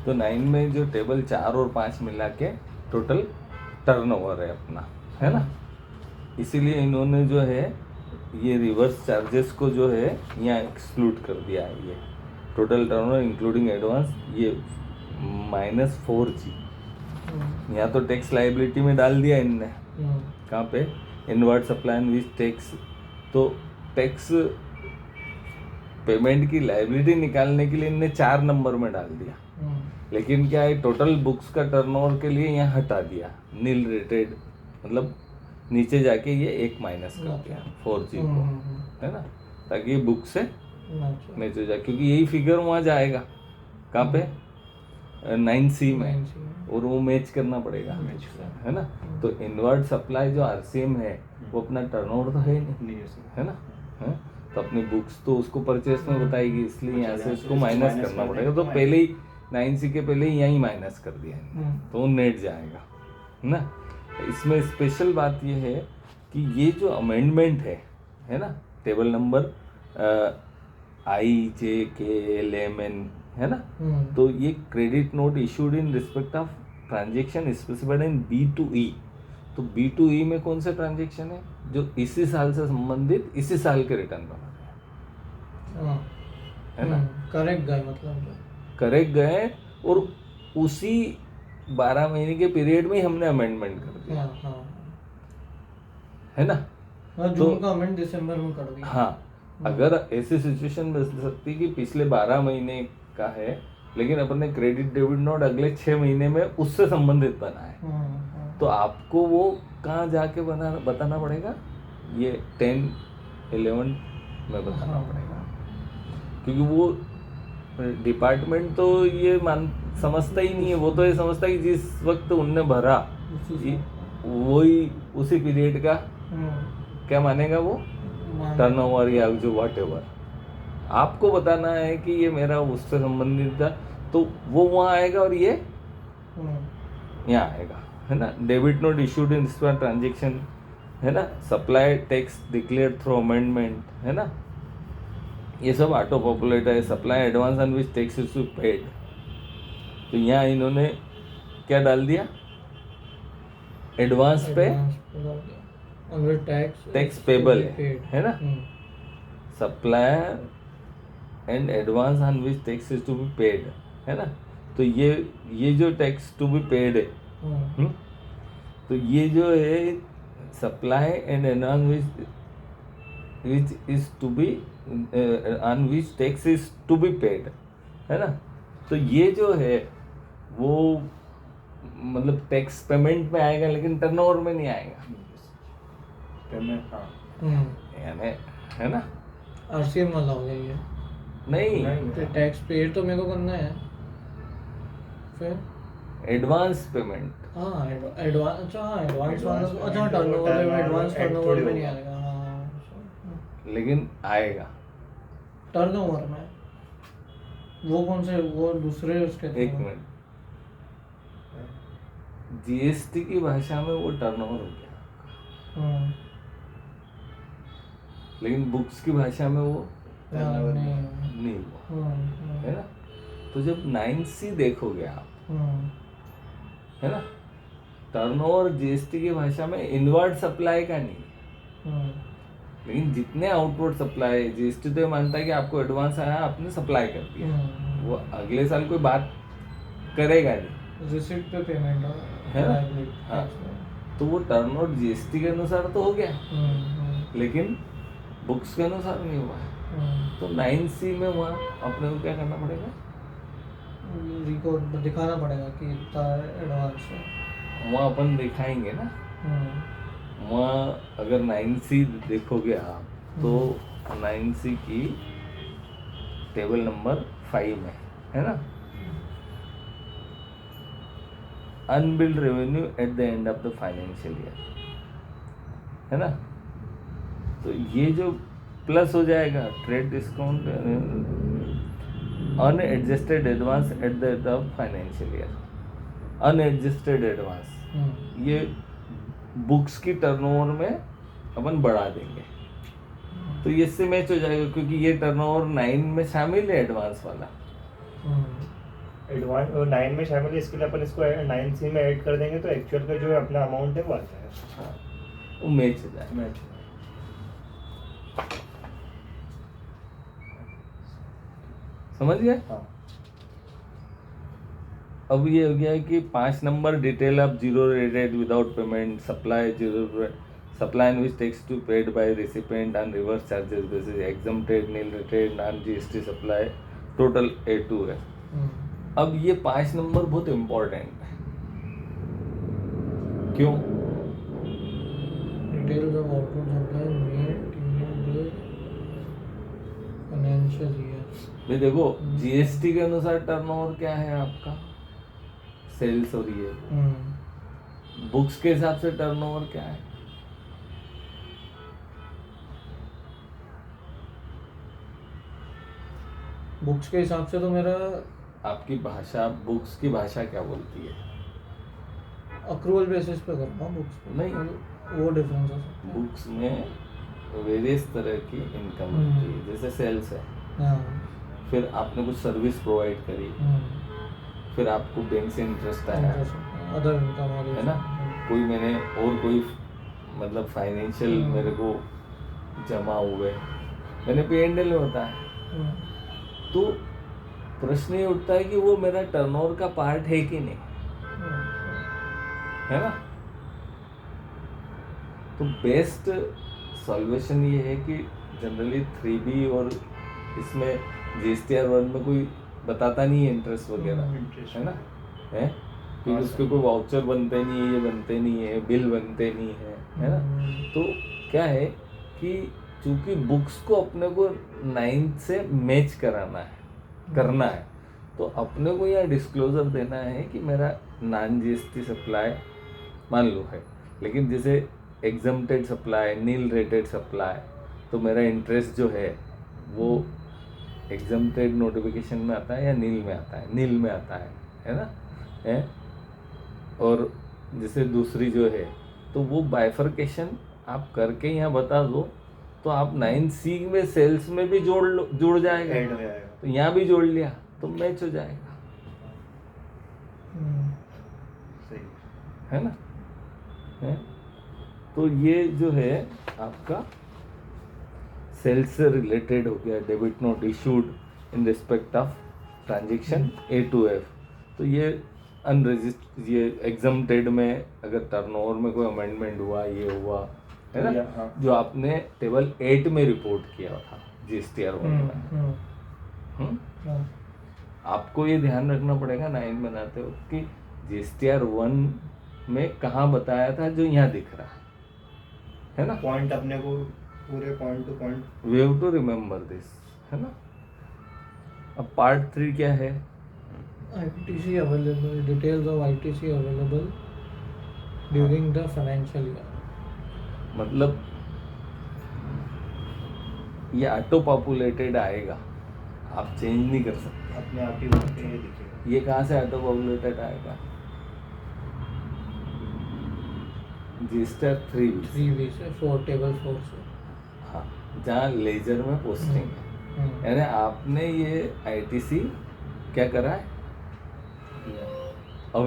तो 9 में जो टेबल 4 और 5 मिला के टोटल टर्नओवर है अपना, है ना। इसीलिए इन्होंने जो है ये रिवर्स चार्जेस को जो है यहाँ एक्सक्लूड कर दिया है। ये टोटल टर्नओवर इंक्लूडिंग एडवांस ये -4G यहाँ तो टैक्स लाइबिलिटी में डाल दिया इनने। कहाँ पे? Inward supply and which tax. तो टैक्स पेमेंट की लाइबिलिटी निकालने के लिए इनने 4 नंबर में डाल दिया, लेकिन क्या है टोटल बुक्स का टर्नओवर के लिए यहाँ हटा दिया नील रेटेड, मतलब नीचे जाके ये 1 माइनस कर दिया 4G को, है ना, ताकि ये बुक से मैच हो जाए, क्योंकि यही फिगर वहाँ जाएगा कहाँ पे 9C में, और वो मैच करना पड़ेगा, है ना। तो इनवर्ड सप्लाई जो RCM है वो अपना टर्नओवर तो है नहीं, है ना, है? तो अपनी बुक्स तो उसको परचेस में बताएगी, इसलिए यहाँ से उसको माइनस करना पड़ेगा। तो पहले ही 9C के पहले ही यहीं माइनस कर दिया है, तो वो नेट जाएगा, है ना। इसमें स्पेशल बात ये है कि ये जो अमेंडमेंट है ना, टेबल नंबर IJKLMN, है ना, तो ये credit note issued in respect of transaction specified in B2E। तो B2E में कौन से ट्रांजेक्शन है जो इसी साल से संबंधित इसी साल के रिटर्न बना रहे हैं, है ना। करेक्ट गए, मतलब करेक्ट गए, और उसी 12 महीने के पीरियड में ही हमने अमेंडमेंट कर दिया, है ना। जून का अमेंड दिसंबर में कर दिया। हाँ, अगर ऐसी सिचुएशन बन सकती कि पिछले 12 महीने का है, लेकिन अपन ने क्रेडिट डेबिट नोट अगले 6 महीने में उससे संबंधित बना है, तो आपको वो कहाँ जाके बताना पड़ेगा, ये 10-11 में बताना पड़ेगा, क्योंकि वो डिपार्टमेंट तो ये समझता ही नहीं है। वो तो ये समझता है कि जिस वक्त उनने भरा वही उसी पीरियड का क्या मानेगा वो टर्नओवर या जो व्हाटएवर। आपको बताना है कि ये मेरा उससे संबंधित था, तो वो वहाँ आएगा और ये यहाँ आएगा, है ना। Debit note issued in this transaction, है ना। Supply tax declared through amendment, है ना, ये सब ऑटो पॉपुलेट है। Supply advance on which tax is paid, तो यहाँ इन्होंने क्या डाल दिया, एडवांस पे टैक्स पेबल है ना। Supplier and advance on which tax is to be paid, है ना। तो ये जो टैक्स टू बी पेड है, तो ये जो है supply and advance which is to be on which tax is to be paid, है ना। तो ये जो है वो मतलब टैक्स पेमेंट में आएगा, लेकिन टर्नओवर में नहीं आएगा, पेमेंट, यानी, है ना। RCM वाला हो गया ये, नहीं टैक्स पेड तो मेरे को करना है, फिर एडवांस पेमेंट, हाँ एडवांस, अच्छा हाँ एडवांस वाला, अच्छा टर्नओवर में एडवांस टर्नओवर में नहीं आएगा, हाँ लेकिन आएगा टर्नओवर में। वो कौन से, वो दूसरे उसके, एक मिनट, GST की भाषा में वो टर्नओवर हो गया, लेकिन बुक्स की भाषा में वो नहीं हुआ, है ना। तो जब 9C देखोगे आप, है ना, टर्नओवर GST की भाषा में इनवर्ड सप्लाई का नहीं, लेकिन जितने आउटवर्ड सप्लाई GST तो मानता है कि आपको एडवांस आया, आपने सप्लाई कर दिया, वो अगले साल कोई बात करेगा नहीं, रिसिप्ट पे पेमेंट है ना। हाँ, तो वो टर्नओवर GST के अनुसार तो हो गया, लेकिन बुक्स के अनुसार नहीं हुआ। तो 9C में वहाँ अपने को क्या करना पड़ेगा, रिकॉर्ड दिखाना पड़ेगा कि इतना एडवांस है, वहाँ अपन दिखाएंगे ना। वहाँ अगर 9C देखोगे आप, तो 9C की टेबल नंबर 5 में, है ना, unbilled revenue at the end of the financial year, है ना। तो ये जो प्लस हो जाएगा trade discount unadjusted advance at the end of financial year, unadjusted advance ये बुक्स की टर्नओवर में अपन बढ़ा देंगे, तो ये इससे मैच हो जाएगा, क्योंकि ये टर्नओवर 9 में शामिल है एडवांस वाला, एडवांस 9 में शामिल है, इसके लिए अपन इसको 9C में ऐड कर देंगे तो एक्चुअल का जो है अपना अमाउंट है वो आ जाएगा। हाँ, वो मैच हो जाए। मैच। समझ गए? हाँ। अब ये हो गया है कि 5 number detail of zero rated without payment supply zero supply in which tax to paid by recipient on reverse charges basis exempted nil rated non GST supply total A2 है। अब ये 5 नंबर बहुत इम्पोर्टेंट है। क्यों? Details of output supply made in financial year. भाई देखो, GST के अनुसार टर्नओवर क्या है आपका, सेल्स और ये। बुक्स के हिसाब से टर्नओवर क्या है? बुक्स के हिसाब से तो मेरा आपकी भाषा, बुक्स की भाषा क्या बोलती है? अक्रूवल बेसिस पे करता हूँ बुक्स पे। नहीं। वो डिफरेंस हो सकता है। बुक्स में वेरियस तरह की इनकम होती है, जैसे सेल्स है, हाँ। फिर आपने कुछ सर्विस प्रोवाइड करी, फिर आपको बैंक से इंटरेस्ट आया, अदर इनकम वाली है ना, कोई मैंने और कोई मतलब फाइनेंशियल मेरे को जमा हुए, मैंने P&L में होता है। तो प्रश्न ये उठता है कि वो मेरा टर्नओवर का पार्ट है कि नहीं, है ना। तो बेस्ट सॉल्यूशन ये है कि जनरली 3B और इसमें GSTR 1 में कोई बताता नहीं है इंटरेस्ट वगैरह, है ना, है क्योंकि उसके कोई वाउचर बनते नहीं है, ये बनते नहीं है, बिल बनते नहीं है ना। तो क्या है कि चूंकि बुक्स को अपने को 9 से मैच करना है, तो अपने को यहाँ डिस्क्लोजर देना है कि मेरा नॉन जीएसटी सप्लाई मान लो है, लेकिन जैसे exempted supply, nil rated supply, तो मेरा इंटरेस्ट जो है वो एग्जम्प्टेड नोटिफिकेशन में आता है या नील में आता है? नील में आता है ना, है। और जैसे दूसरी जो है, तो वो बाइफर्केशन आप करके यहाँ बता दो, तो आप 9C में सेल्स में भी जुड़ जाएगा, ऐड हो जाएगा। तो यहाँ भी जोड़ लिया तो मैच हो जाएगा, सही है ना, है। तो ये जो है आपका सेल्स से रिलेटेड हो गया, debit note issued in respect of transaction A to F। तो ये ये एग्जम्प्टेड में अगर टर्नओवर में कोई अमेंडमेंट हुआ, ये हुआ, है ना, हाँ। जो आपने टेबल 8 में रिपोर्ट किया था GSTR 1 में। आपको ये ध्यान रखना पड़ेगा 9 बनाते हो कि GSTR 1 में कहाँ बताया था जो यहाँ दिख रहा है ना। पॉइंट अपने को पूरे point to point we have to remember this, है ना। अब पार्ट 3 क्या है? ITC available, details of ITC available during the financial year. मतलब ये ऑटो पॉपुलेटेड आएगा, आप चेंज नहीं कर सकते, अपने आप ही वहाँ पे ये दिखेगा। ये कहाँ से ऑटो पॉपुलेटेड आएगा? GSTR 3B से 4 टेबल 4 से। हाँ, जहाँ लेजर में पोस्टिंग है, यानी आपने ये ITC क्या करा है,